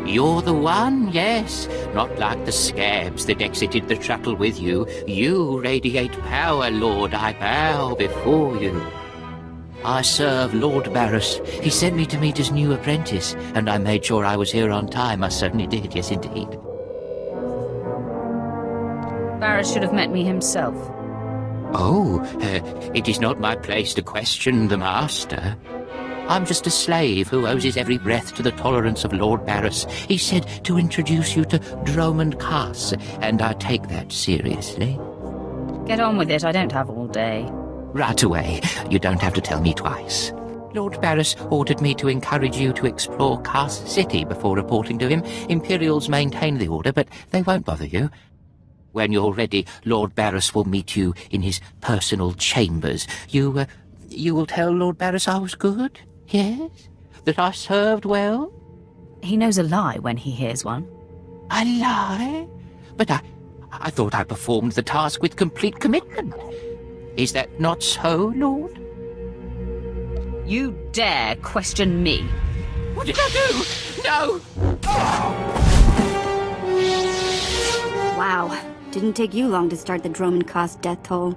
You're the one, yes. Not like the scabs that exited the shuttle with you. You radiate power, Lord. I bow before you. I serve Lord Barris. He sent me to meet his new apprentice, and I made sure I was here on time. I certainly did, yes indeed. Barris should have met me himself. Oh, it is not my place to question the master. I'm just a slave who owes his every breath to the tolerance of Lord Barris. He said to introduce you to Dromond Cass, and I take that seriously. Get on with it, I don't have all day. Right away. You don't have to tell me twice. Lord Barris ordered me to encourage you to explore Cass City before reporting to him. Imperials maintain the order, but they won't bother you. When you're ready, Lord Barris will meet you in his personal chambers. You will tell Lord Barris I was good? Yes? That I served well? He knows a lie when he hears one. A lie? But I thought I performed the task with complete commitment. Is that not so, Lord? You dare question me? What did I do? No! Wow. Didn't take you long to start the Dromond Cass death toll.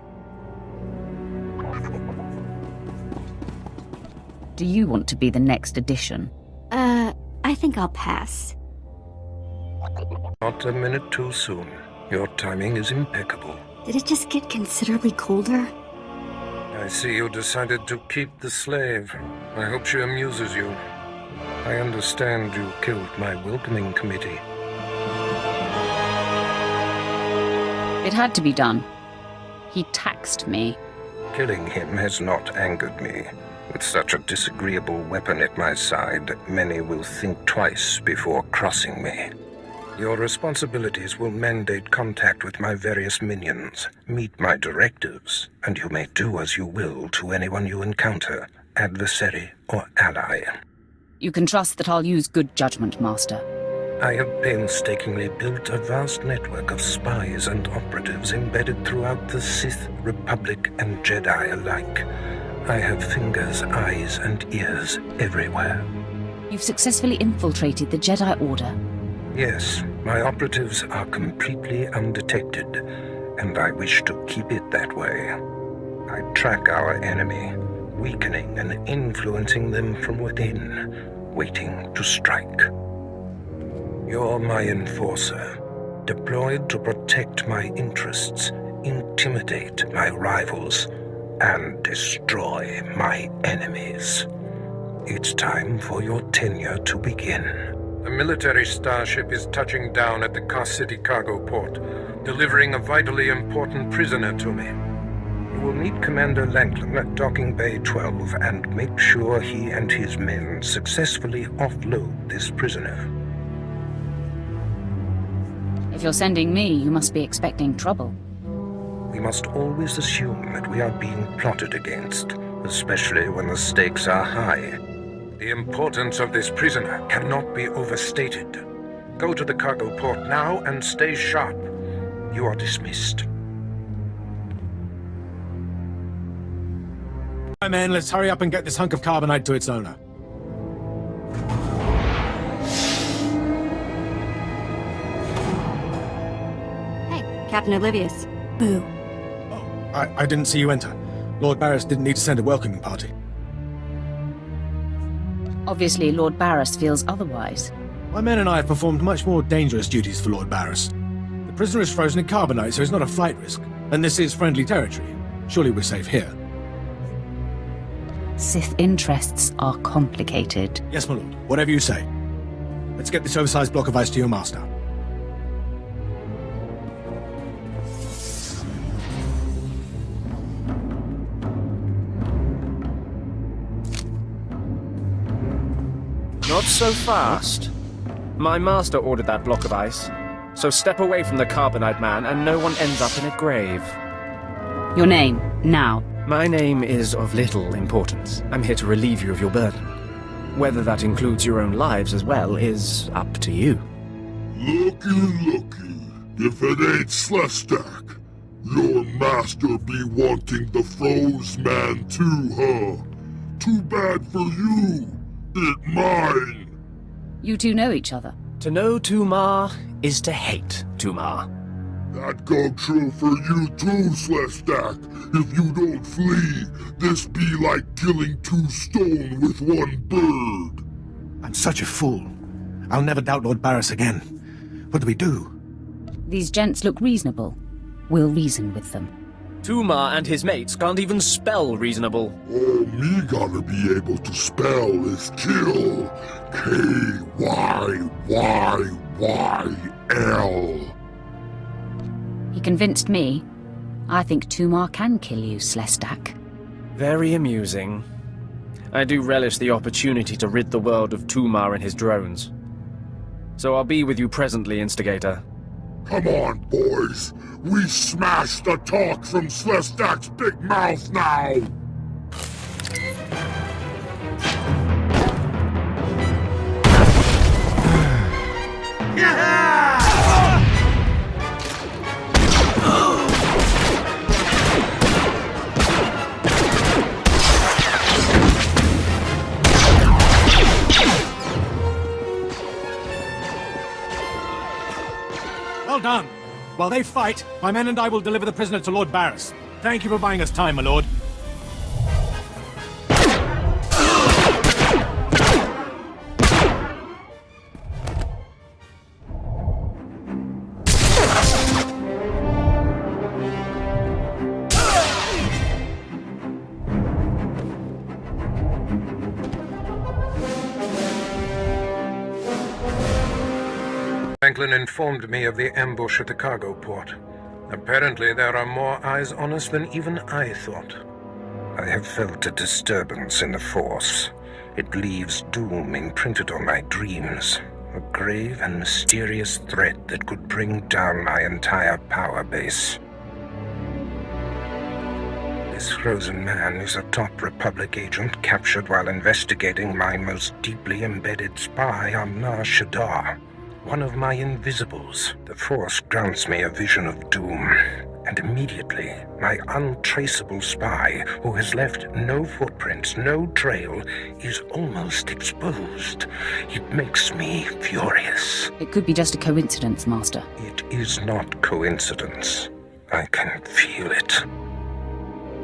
Do you want to be the next edition? I think I'll pass. Not a minute too soon. Your timing is impeccable. Did it just get considerably colder? I see you decided to keep the slave. I hope she amuses you. I understand you killed my welcoming committee. It had to be done. He taxed me. Killing him has not angered me. With such a disagreeable weapon at my side, many will think twice before crossing me. Your responsibilities will mandate contact with my various minions, meet my directives, and you may do as you will to anyone you encounter, adversary or ally. You can trust that I'll use good judgment, Master. I have painstakingly built a vast network of spies and operatives embedded throughout the Sith, Republic, and Jedi alike. I have fingers, eyes, and ears everywhere. You've successfully infiltrated the Jedi Order. Yes, my operatives are completely undetected, and I wish to keep it that way. I track our enemy, weakening and influencing them from within, waiting to strike. You're my enforcer, deployed to protect my interests, intimidate my rivals, and destroy my enemies. It's time for your tenure to begin. A military starship is touching down at the Cass City cargo port, delivering a vitally important prisoner to me. You will meet Commander Langland at Docking Bay 12 and make sure he and his men successfully offload this prisoner. If you're sending me, you must be expecting trouble. We must always assume that we are being plotted against, especially when the stakes are high. The importance of this prisoner cannot be overstated. Go to the cargo port now and stay sharp. You are dismissed. Right, men, let's hurry up and get this hunk of carbonite to its owner. Hey, Captain Oblivious. Boo. I didn't see you enter. Lord Barris didn't need to send a welcoming party. Obviously, Lord Barris feels otherwise. My men and I have performed much more dangerous duties for Lord Barris. The prisoner is frozen in carbonite, so he's not a flight risk. And this is friendly territory. Surely we're safe here. Sith interests are complicated. Yes, my lord. Whatever you say. Let's get this oversized block of ice to your master. Not so fast. My master ordered that block of ice, so step away from the carbonite man and no one ends up in a grave. Your name, now. My name is of little importance. I'm here to relieve you of your burden. Whether that includes your own lives as well is up to you. Looky. If it ain't SWTOR, Your master be wanting the froze man too, huh? Too bad for you. It mine. You two know each other. To know Tumar is to hate Tumar. That go true for you too, Slestak. If you don't flee, this be like killing 2 stone with 1 bird. I'm such a fool. I'll never doubt Lord Barris again. What do we do? These gents look reasonable. We'll reason with them. Tumar and his mates can't even spell reasonable. All me gotta be able to spell is kill. K-Y-Y-Y-L. He convinced me. I think Tumar can kill you, Slestak. Very amusing. I do relish the opportunity to rid the world of Tumar and his drones. So I'll be with you presently, Instigator. Come on, boys. We smash the talk from Slestak's big mouth now. Well done. While they fight, my men and I will deliver the prisoner to Lord Barris. Thank you for buying us time, my lord. Franklin informed me of the ambush at the cargo port. Apparently there are more eyes on us than even I thought. I have felt a disturbance in the Force. It leaves doom imprinted on my dreams. A grave and mysterious threat that could bring down my entire power base. This frozen man is a top Republic agent captured while investigating my most deeply embedded spy on SWTOR. One of my invisibles. The Force grants me a vision of doom. And immediately, my untraceable spy, who has left no footprints, no trail, is almost exposed. It makes me furious. It could be just a coincidence, Master. It is not coincidence. I can feel it.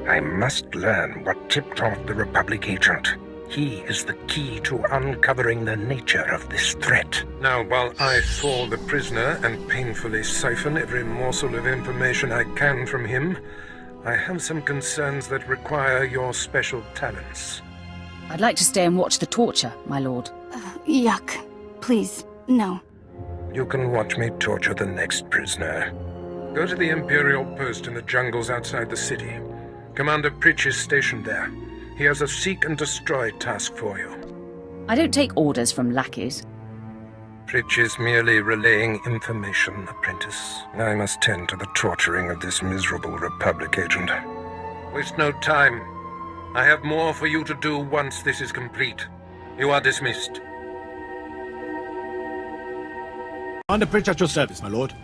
I must learn what tipped off the Republic agent. He is the key to uncovering the nature of this threat. Now, while I thaw the prisoner and painfully siphon every morsel of information I can from him, I have some concerns that require your special talents. I'd like to stay and watch the torture, my lord. Yuck. Please, no. You can watch me torture the next prisoner. Go to the Imperial post in the jungles outside the city. Commander Pritch is stationed there. He has a seek and destroy task for you. I don't take orders from lackeys. Pritch is merely relaying information, apprentice. I must tend to the torturing of this miserable Republic agent. Waste no time. I have more for you to do once this is complete. You are dismissed. Commander Pritch at your service, my lord.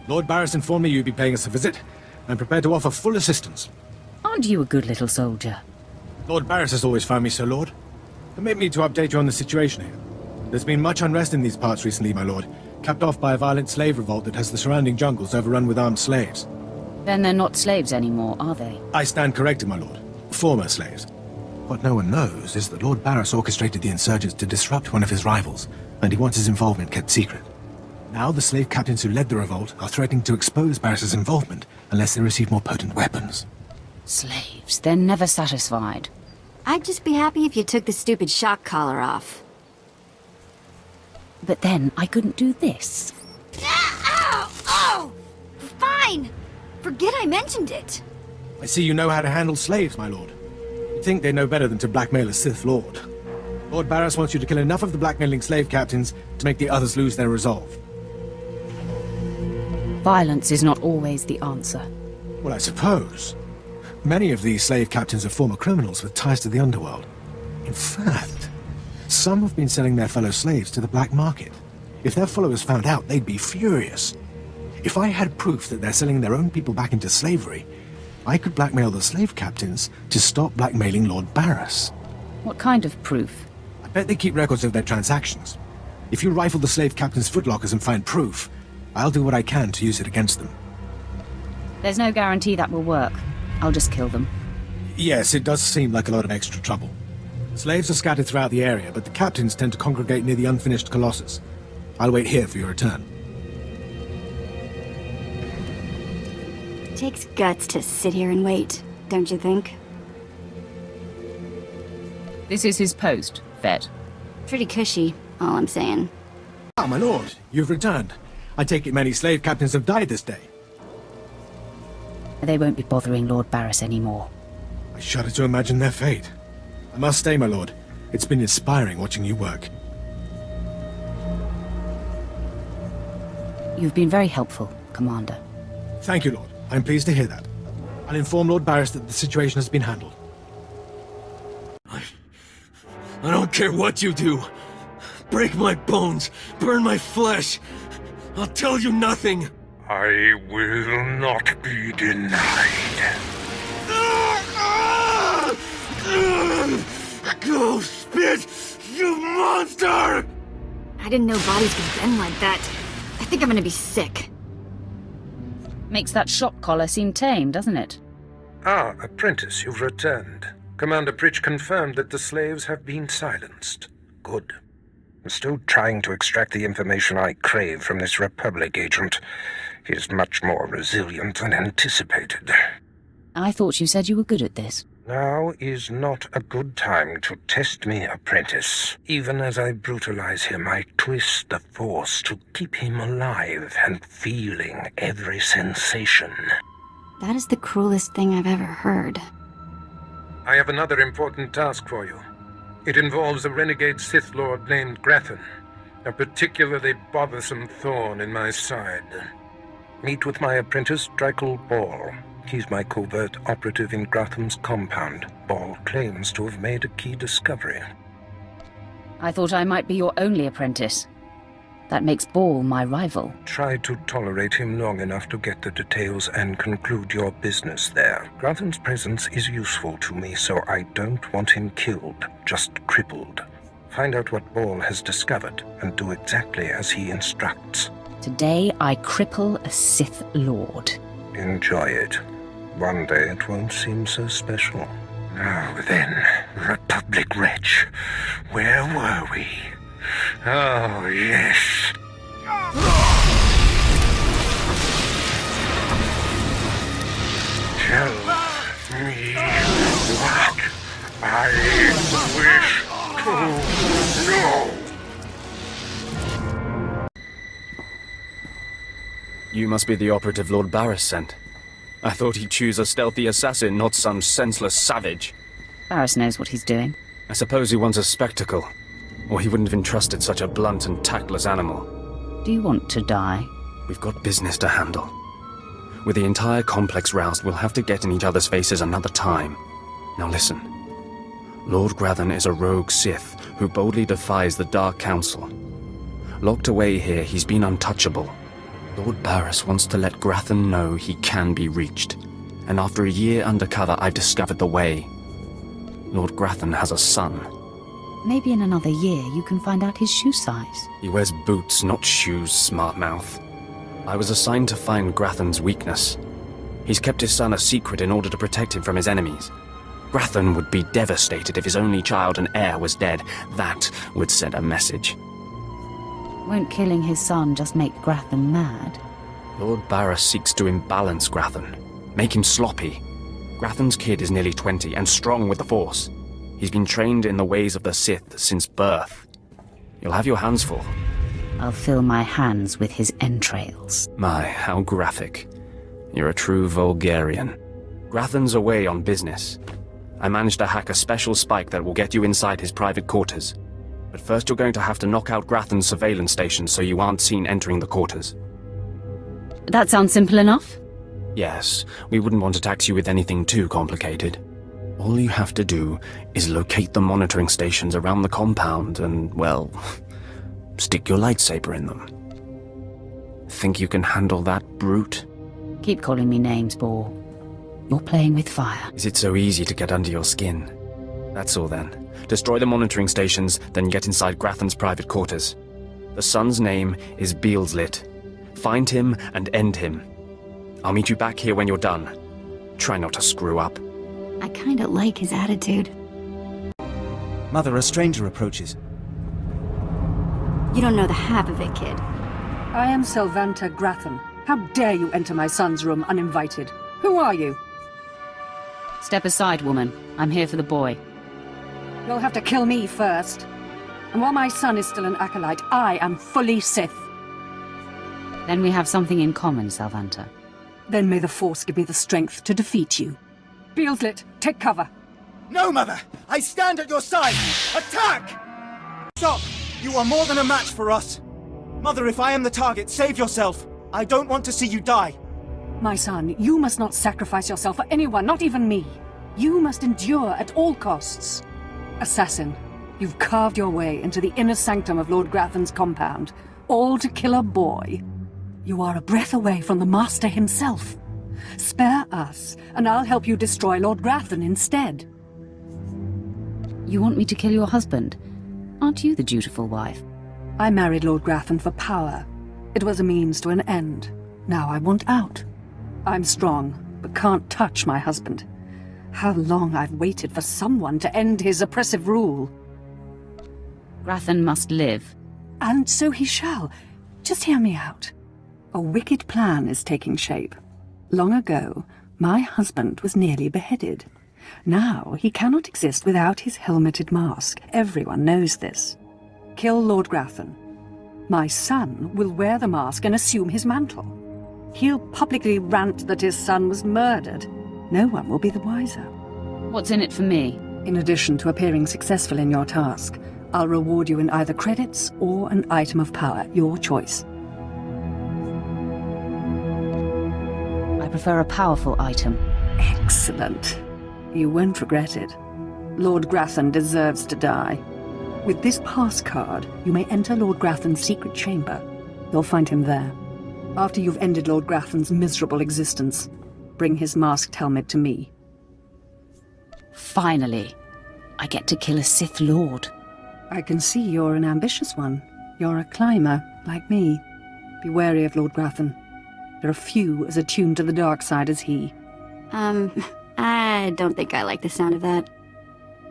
Lord Barris informed me you'd be paying us a visit. I'm prepared to offer full assistance. Aren't you a good little soldier? Lord Barris has always found me so, Lord. Permit me to update you on the situation here. There's been much unrest in these parts recently, my lord, capped off by a violent slave revolt that has the surrounding jungles overrun with armed slaves. Then they're not slaves anymore, are they? I stand corrected, my lord. Former slaves. What no one knows is that Lord Barris orchestrated the insurgents to disrupt one of his rivals, and he wants his involvement kept secret. Now the slave captains who led the revolt are threatening to expose Barris's involvement unless they receive more potent weapons. Slaves, they're never satisfied. I'd just be happy if you took the stupid shock collar off. But then I couldn't do this. Ow! Oh! Fine! Forget I mentioned it. I see you know how to handle slaves, my lord. You'd think they know better than to blackmail a Sith Lord. Lord Barris wants you to kill enough of the blackmailing slave captains to make the others lose their resolve. Violence is not always the answer. Well, I suppose. Many of these slave captains are former criminals with ties to the underworld. In fact, some have been selling their fellow slaves to the black market. If their followers found out, they'd be furious. If I had proof that they're selling their own people back into slavery, I could blackmail the slave captains to stop blackmailing Lord Barris. What kind of proof? I bet they keep records of their transactions. If you rifle the slave captains' footlockers and find proof, I'll do what I can to use it against them. There's no guarantee that will work. I'll just kill them. Yes, it does seem like a lot of extra trouble. Slaves are scattered throughout the area, but the captains tend to congregate near the unfinished Colossus. I'll wait here for your return. Takes guts to sit here and wait, don't you think? This is his post, Vet. Pretty cushy, all I'm saying. Ah, my lord, you've returned. I take it many slave captains have died this day. They won't be bothering Lord Barris anymore. I shudder to imagine their fate. I must stay, my lord. It's been inspiring watching you work. You've been very helpful, Commander. Thank you, Lord. I'm pleased to hear that. I'll inform Lord Barris that the situation has been handled. I don't care what you do. Break my bones, burn my flesh. I'll tell you nothing. I will not be denied. Go spit, you monster! I didn't know bodies could bend like that. I think I'm gonna be sick. Makes that shock collar seem tame, doesn't it? Ah, apprentice, you've returned. Commander Pritch confirmed that the slaves have been silenced. Good. I'm still trying to extract the information I crave from this Republic agent. He is much more resilient than anticipated. I thought you said you were good at this. Now is not a good time to test me, apprentice. Even as I brutalize him, I twist the Force to keep him alive and feeling every sensation. That is the cruelest thing I've ever heard. I have another important task for you. It involves a renegade Sith Lord named Grathan, a particularly bothersome thorn in my side. Meet with my apprentice, Drykel Ball. He's my covert operative in Gratham's compound. Ball claims to have made a key discovery. I thought I might be your only apprentice. That makes Ball my rival. Try to tolerate him long enough to get the details and conclude your business there. Gratham's presence is useful to me, so I don't want him killed, just crippled. Find out what Ball has discovered and do exactly as he instructs. Today I cripple a Sith Lord. Enjoy it. One day it won't seem so special. Now then, Republic wretch, where were we? Oh, yes. Tell me what I wish to know. You must be the operative Lord Barris sent. I thought he'd choose a stealthy assassin, not some senseless savage. Barris knows what he's doing. I suppose he wants a spectacle, or he wouldn't have entrusted such a blunt and tactless animal. Do you want to die? We've got business to handle. With the entire complex roused, we'll have to get in each other's faces another time. Now listen. Lord Grathan is a rogue Sith who boldly defies the Dark Council. Locked away here, he's been untouchable. Lord Barris wants to let Grathan know he can be reached, and after a year undercover, I've discovered the way. Lord Grathan has a son. Maybe in another year you can find out his shoe size. He wears boots, not shoes, smart mouth. I was assigned to find Grathan's weakness. He's kept his son a secret in order to protect him from his enemies. Grathan would be devastated if his only child and heir was dead. That would send a message. Won't killing his son just make Grathan mad? Lord Barris seeks to imbalance Grathan, make him sloppy. Grathan's kid is nearly 20 and strong with the Force. He's been trained in the ways of the Sith since birth. You'll have your hands full. I'll fill my hands with his entrails. My, how graphic. You're a true Vulgarian. Grathan's away on business. I managed to hack a special spike that will get you inside his private quarters. But first you're going to have to knock out Grathan's surveillance station so you aren't seen entering the quarters. That sounds simple enough. Yes, we wouldn't want to tax you with anything too complicated. All you have to do is locate the monitoring stations around the compound and, well, stick your lightsaber in them. Think you can handle that brute? Keep calling me names, Ball. You're playing with fire. Is it so easy to get under your skin? That's all then. Destroy the monitoring stations, then get inside Grathan's private quarters. The son's name is Beelslit. Find him and end him. I'll meet you back here when you're done. Try not to screw up. I kinda like his attitude. Mother, a stranger approaches. You don't know the half of it, kid. I am Sylvanta Grathan. How dare you enter my son's room uninvited? Who are you? Step aside, woman. I'm here for the boy. You'll have to kill me first. And while my son is still an acolyte, I am fully Sith. Then we have something in common, Sylvanta. Then may the Force give me the strength to defeat you. Beelslit, take cover. No, Mother! I stand at your side! Attack! Stop! You are more than a match for us. Mother, if I am the target, save yourself. I don't want to see you die. My son, you must not sacrifice yourself for anyone, not even me. You must endure at all costs. Assassin, you've carved your way into the inner sanctum of Lord Grathan's compound, all to kill a boy. You are a breath away from the Master himself. Spare us, and I'll help you destroy Lord Grathan instead. You want me to kill your husband? Aren't you the dutiful wife? I married Lord Grathan for power. It was a means to an end. Now I want out. I'm strong, but can't touch my husband. How long I've waited for someone to end his oppressive rule. Grathan must live. And so he shall. Just hear me out. A wicked plan is taking shape. Long ago, my husband was nearly beheaded. Now he cannot exist without his helmeted mask. Everyone knows this. Kill Lord Grathan. My son will wear the mask and assume his mantle. He'll publicly rant that his son was murdered. No one will be the wiser. What's in it for me? In addition to appearing successful in your task, I'll reward you in either credits or an item of power, your choice. I prefer a powerful item. Excellent. You won't regret it. Lord Grathan deserves to die. With this pass card, you may enter Lord Grathan's secret chamber. You'll find him there. After you've ended Lord Grathan's miserable existence, bring his masked helmet to me. Finally, I get to kill a Sith Lord. I can see you're an ambitious one. You're a climber, like me. Be wary of Lord Grathan. There are few as attuned to the dark side as he. I don't think I like the sound of that.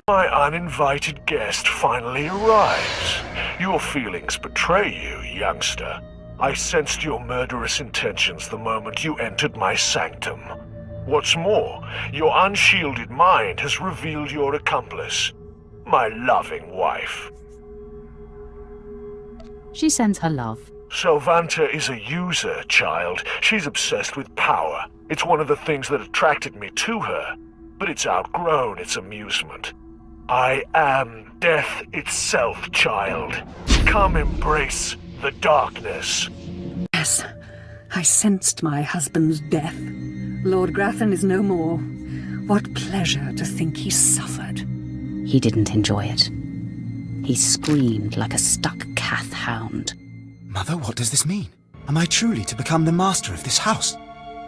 My uninvited guest finally arrives. Your feelings betray you, youngster. I sensed your murderous intentions the moment you entered my sanctum. What's more, your unshielded mind has revealed your accomplice, my loving wife. She sends her love. Sylvanta is a user, child. She's obsessed with power. It's one of the things that attracted me to her, but it's outgrown its amusement. I am death itself, child. Come embrace the darkness. Yes, I sensed my husband's death. Lord Grathan is no more. What pleasure to think he suffered. He didn't enjoy it. He screamed like a stuck cath hound. Mother, what does this mean? Am I truly to become the master of this house?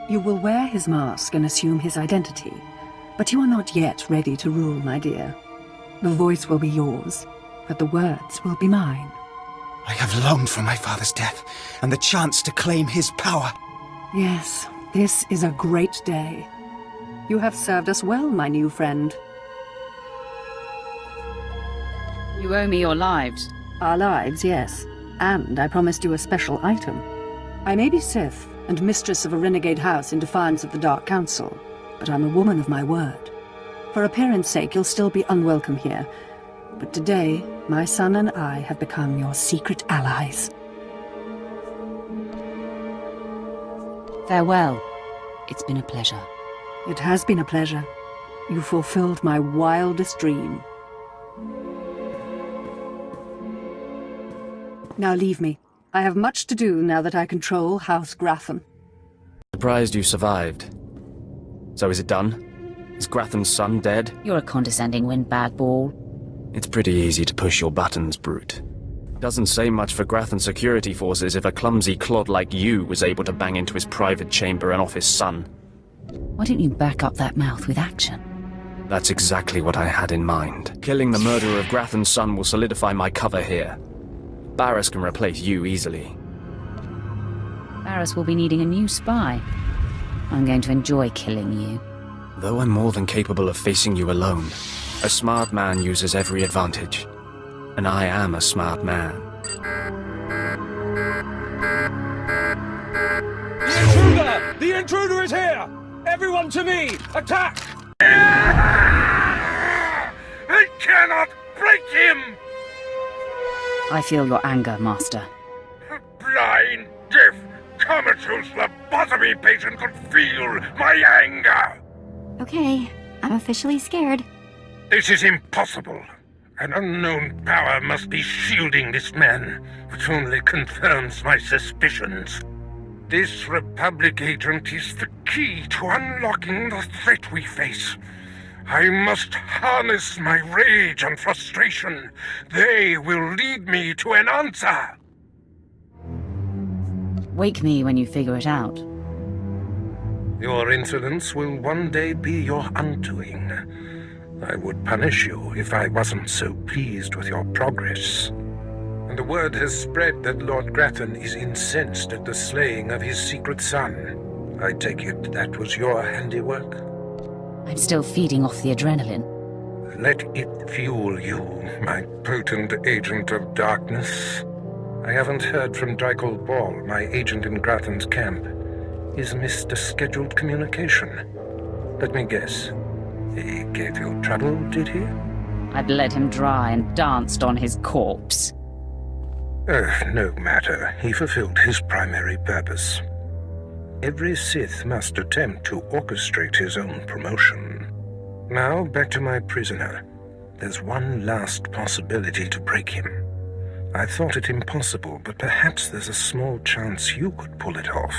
You will wear his mask and assume his identity, but you are not yet ready to rule, my dear. The voice will be yours, but the words will be mine. I have longed for my father's death, and the chance to claim his power. Yes, this is a great day. You have served us well, my new friend. You owe me your lives. Our lives, yes. And I promised you a special item. I may be Sith, and mistress of a renegade house in defiance of the Dark Council, but I'm a woman of my word. For appearance sake, you'll still be unwelcome here. But today, my son and I have become your secret allies. Farewell. It's been a pleasure. It has been a pleasure. You fulfilled my wildest dream. Now leave me. I have much to do now that I control House Grathan. Surprised you survived. So is it done? Is Grathan's son dead? You're a condescending windbag, Ball. It's pretty easy to push your buttons, brute. Doesn't say much for Grathan's security forces if a clumsy clod like you was able to bang into his private chamber and off his son. Why don't you back up that mouth with action? That's exactly what I had in mind. Killing the murderer of Grathan's son will solidify my cover here. Barris can replace you easily. Barris will be needing a new spy. I'm going to enjoy killing you. Though I'm more than capable of facing you alone, a smart man uses every advantage. And I am a smart man. The intruder! The intruder is here! Everyone to me! Attack! I cannot break him! I feel your anger, Master. Blind, deaf, comatose lobotomy patient could feel my anger! Okay, I'm officially scared. This is impossible. An unknown power must be shielding this man, which only confirms my suspicions. This Republic agent is the key to unlocking the threat we face. I must harness my rage and frustration. They will lead me to an answer. Wake me when you figure it out. Your insolence will one day be your undoing. I would punish you if I wasn't so pleased with your progress. And the word has spread that Lord Grathan is incensed at the slaying of his secret son. I take it that was your handiwork? I'm still feeding off the adrenaline. Let it fuel you, my potent agent of darkness. I haven't heard from Drykel Ball, my agent in Grathan's camp. He's missed a scheduled communication. Let me guess. He gave you trouble, did he? I bled him dry and danced on his corpse. No matter. He fulfilled his primary purpose. Every Sith must attempt to orchestrate his own promotion. Now, back to my prisoner. There's one last possibility to break him. I thought it impossible, but perhaps there's a small chance you could pull it off.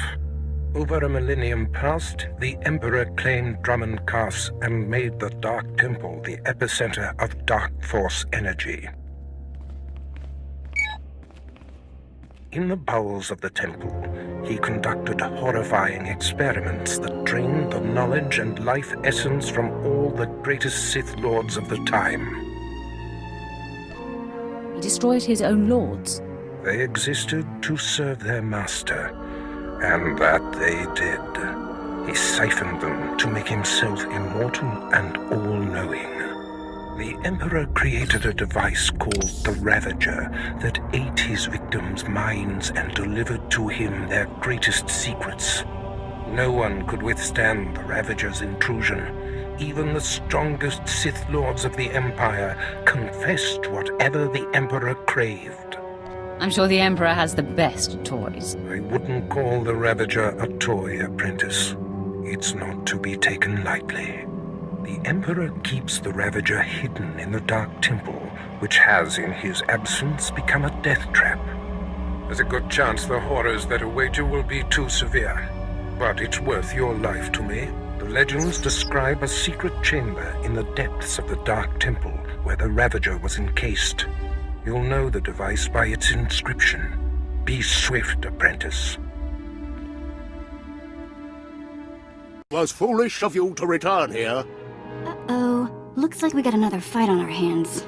Over a millennium past, the Emperor claimed Drummond Cass and made the Dark Temple the epicenter of Dark Force energy. In the bowels of the temple, he conducted horrifying experiments that drained the knowledge and life essence from all the greatest Sith Lords of the time. He destroyed his own lords. They existed to serve their master, and that they did. He siphoned them to make himself immortal and all-knowing. The Emperor created a device called the Ravager that ate his victims' minds and delivered to him their greatest secrets. No one could withstand the Ravager's intrusion. Even the strongest Sith Lords of the Empire confessed whatever the Emperor craved. I'm sure the Emperor has the best toys. I wouldn't call the Ravager a toy, apprentice. It's not to be taken lightly. The Emperor keeps the Ravager hidden in the Dark Temple, which has, in his absence, become a death trap. There's a good chance the horrors that await you will be too severe, but it's worth your life to me. The legends describe a secret chamber in the depths of the Dark Temple where the Ravager was encased. You'll know the device by its inscription. Be swift, apprentice. It was foolish of you to return here. Uh-oh. Looks like we got another fight on our hands.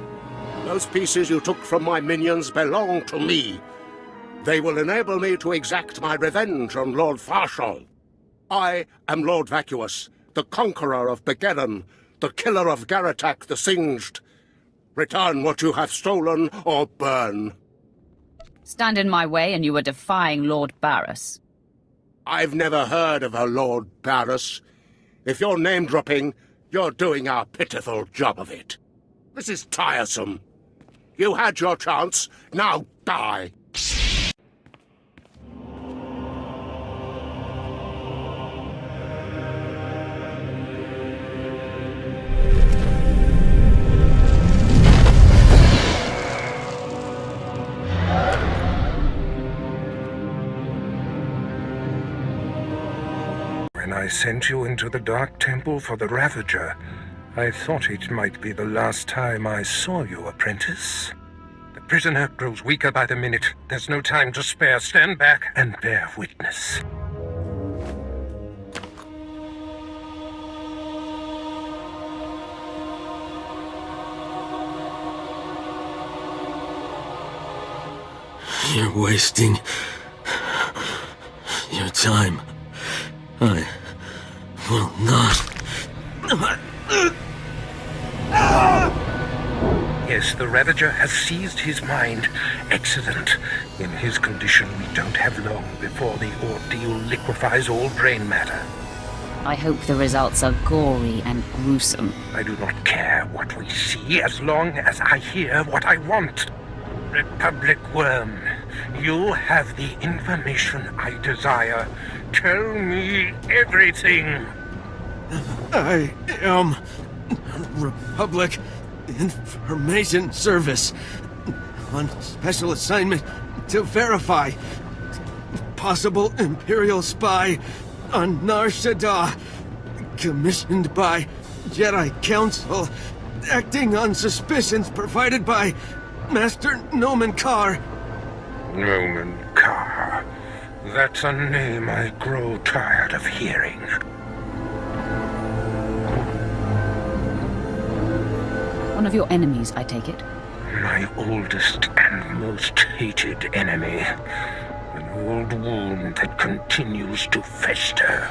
Those pieces you took from my minions belong to me. They will enable me to exact my revenge on Lord Farshal. I am Lord Vacuous, the conqueror of Begeddon, the killer of Garatak the Singed. Return what you have stolen, or burn. Stand in my way and you are defying Lord Barris. I've never heard of a Lord Barris. If you're name-dropping, you're doing a pitiful job of it. This is tiresome. You had your chance, now die. When I sent you into the Dark Temple for the Ravager, I thought it might be the last time I saw you, apprentice. The prisoner grows weaker by the minute. There's no time to spare. Stand back and bear witness. You're wasting your time. I will not. Yes, the Ravager has seized his mind. Excellent. In his condition, we don't have long before the ordeal liquefies all brain matter. I hope the results are gory and gruesome. I do not care what we see as long as I hear what I want. Republic Worm, you have the information I desire. Tell me everything. I am Republic Information Service on special assignment to verify possible Imperial spy on Nar Shaddaa, commissioned by Jedi Council, acting on suspicions provided by Master Nomen Karr. Nomen Karr. That's a name I grow tired of hearing. One of your enemies, I take it? My oldest and most hated enemy. An old wound that continues to fester.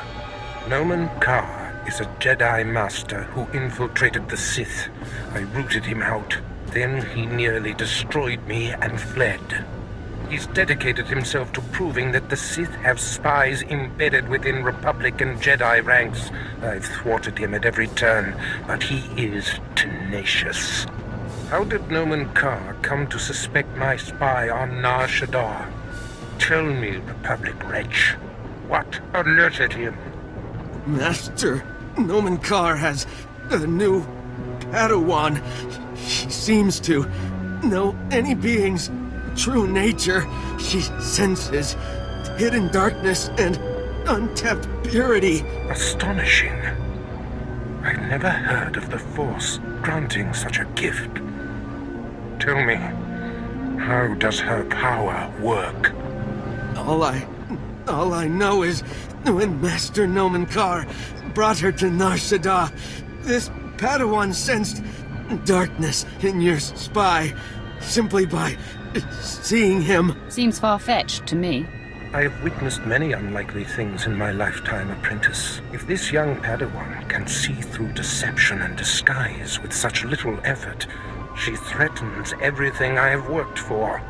Nomen Karr is a Jedi Master who infiltrated the Sith. I rooted him out. Then he nearly destroyed me and fled. He's dedicated himself to proving that the Sith have spies embedded within Republic and Jedi ranks. I've thwarted him at every turn, but he is tenacious. How did Nomen Karr come to suspect my spy on Nar Shaddaa? Tell me, Republic wretch, what alerted him? Master Nomen Karr has a new Padawan. She seems to know any being's true nature. She senses hidden darkness and untapped purity. Astonishing. I've never heard of the Force granting such a gift. Tell me, how does her power work? All I know is when Master Nomen Karr brought her to Nar Shaddaa, this Padawan sensed darkness in your spy simply by seeing him. Seems far-fetched to me. I have witnessed many unlikely things in my lifetime, apprentice. If this young Padawan can see through deception and disguise with such little effort, she threatens everything I have worked for.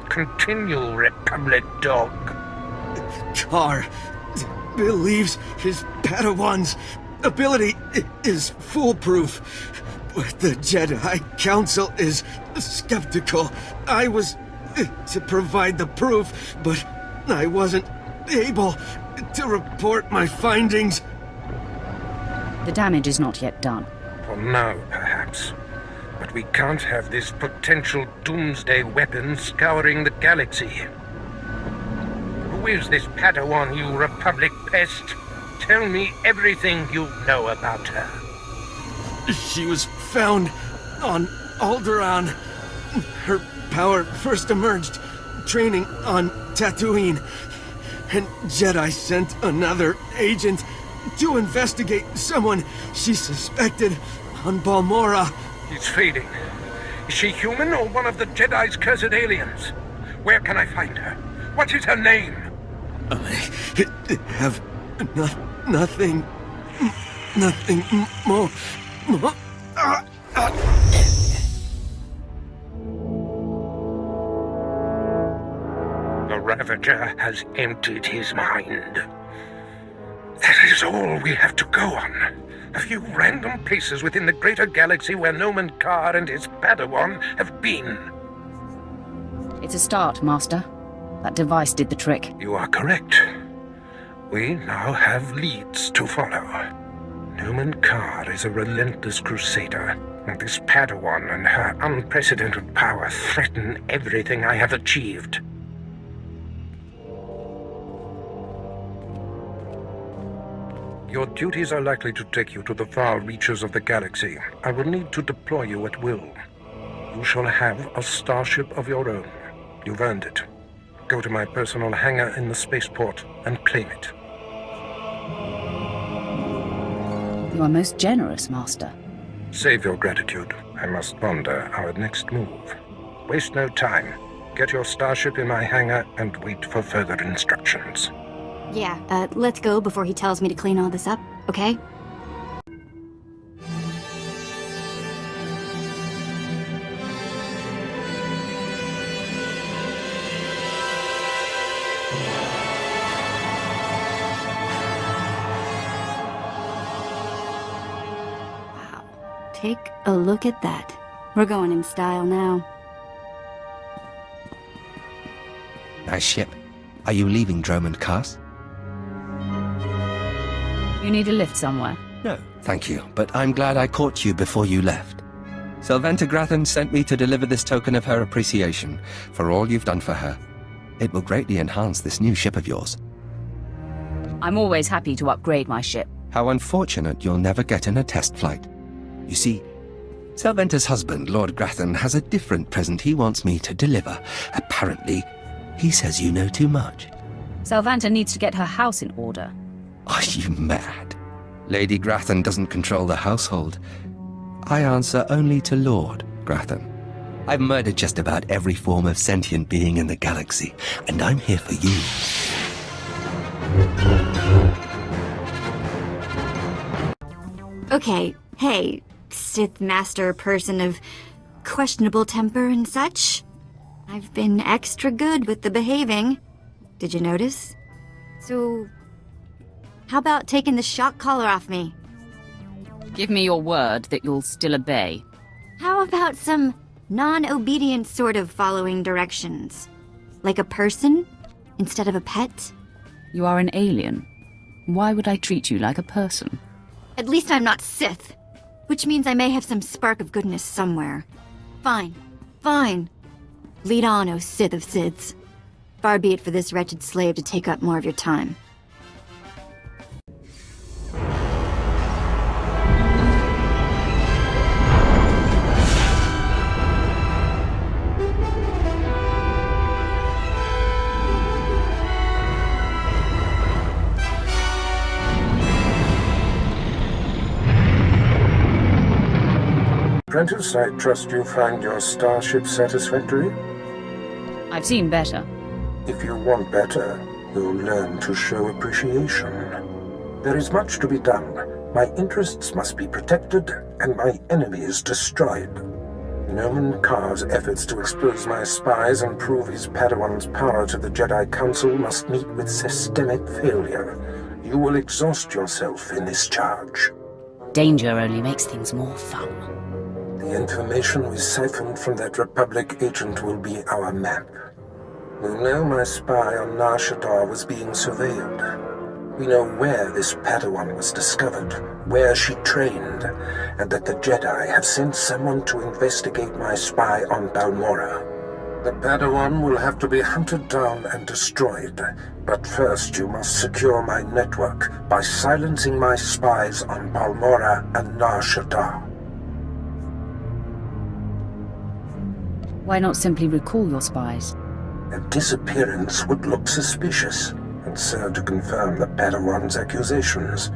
Continue, Republic dog. Karr believes his Padawan's ability is foolproof, but the Jedi Council is skeptical. I was to provide the proof, but I wasn't able to report my findings. The damage is not yet done. For now, perhaps. But we can't have this potential doomsday weapon scouring the galaxy. Who is this Padawan, you Republic pest? Tell me everything you know about her. She was found on Alderaan. Her power first emerged training on Tatooine, and Jedi sent another agent to investigate someone she suspected on Balmorra. He's fading. Is she human or one of the Jedi's cursed aliens? Where can I find her? What is her name? I have nothing more. The Ravager has emptied his mind. That is all we have to go on. A few random places within the greater galaxy where Nomen Karr and his Padawan have been. It's a start, Master. That device did the trick. You are correct. We now have leads to follow. Nomen Karr is a relentless crusader, and this Padawan and her unprecedented power threaten everything I have achieved. Your duties are likely to take you to the far reaches of the galaxy. I will need to deploy you at will. You shall have a starship of your own. You've earned it. Go to my personal hangar in the spaceport and claim it. You are most generous, Master. Save your gratitude. I must ponder our next move. Waste no time. Get your starship in my hangar and wait for further instructions. Yeah, let's go before he tells me to clean all this up, okay? Wow. Take a look at that. We're going in style now. Nice ship. Are you leaving Dromund Cast? You need a lift somewhere? No, thank you, but I'm glad I caught you before you left. Sylventa Grathan sent me to deliver this token of her appreciation for all you've done for her. It will greatly enhance this new ship of yours. I'm always happy to upgrade my ship. How unfortunate you'll never get in a test flight. You see, Sylventa's husband, Lord Grathan, has a different present he wants me to deliver. Apparently, he says you know too much. Sylvanta needs to get her house in order. Are you mad? Lady Grathan doesn't control the household. I answer only to Lord Grathan. I've murdered just about every form of sentient being in the galaxy, and I'm here for you. Okay, hey, Sith Master person of questionable temper and such. I've been extra good with the behaving. Did you notice? So, how about taking the shock collar off me? Give me your word that you'll still obey. How about some non-obedient sort of following directions? Like a person instead of a pet? You are an alien. Why would I treat you like a person? At least I'm not Sith, which means I may have some spark of goodness somewhere. Fine, fine. Lead on, O Sith of Siths. Far be it for this wretched slave to take up more of your time. Apprentice, I trust you find your starship satisfactory? I've seen better. If you want better, you'll learn to show appreciation. There is much to be done. My interests must be protected, and my enemies destroyed. Noman Kar's efforts to expose my spies and prove his Padawan's power to the Jedi Council must meet with systemic failure. You will exhaust yourself in this charge. Danger only makes things more fun. The information we siphoned from that Republic agent will be our map. We know my spy on Nar Shaddaa was being surveilled. We know where this Padawan was discovered, where she trained, and that the Jedi have sent someone to investigate my spy on Balmorra. The Padawan will have to be hunted down and destroyed, but first you must secure my network by silencing my spies on Balmorra and Nar Shaddaa. Why not simply recall your spies? A disappearance would look suspicious, and serve to confirm the Padawan's accusations.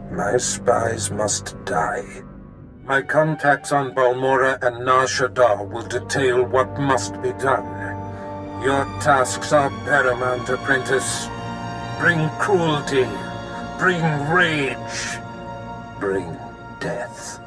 My spies must die. My contacts on Balmorra and Nar Shaddaa will detail what must be done. Your tasks are paramount, apprentice. Bring cruelty, bring rage, bring death.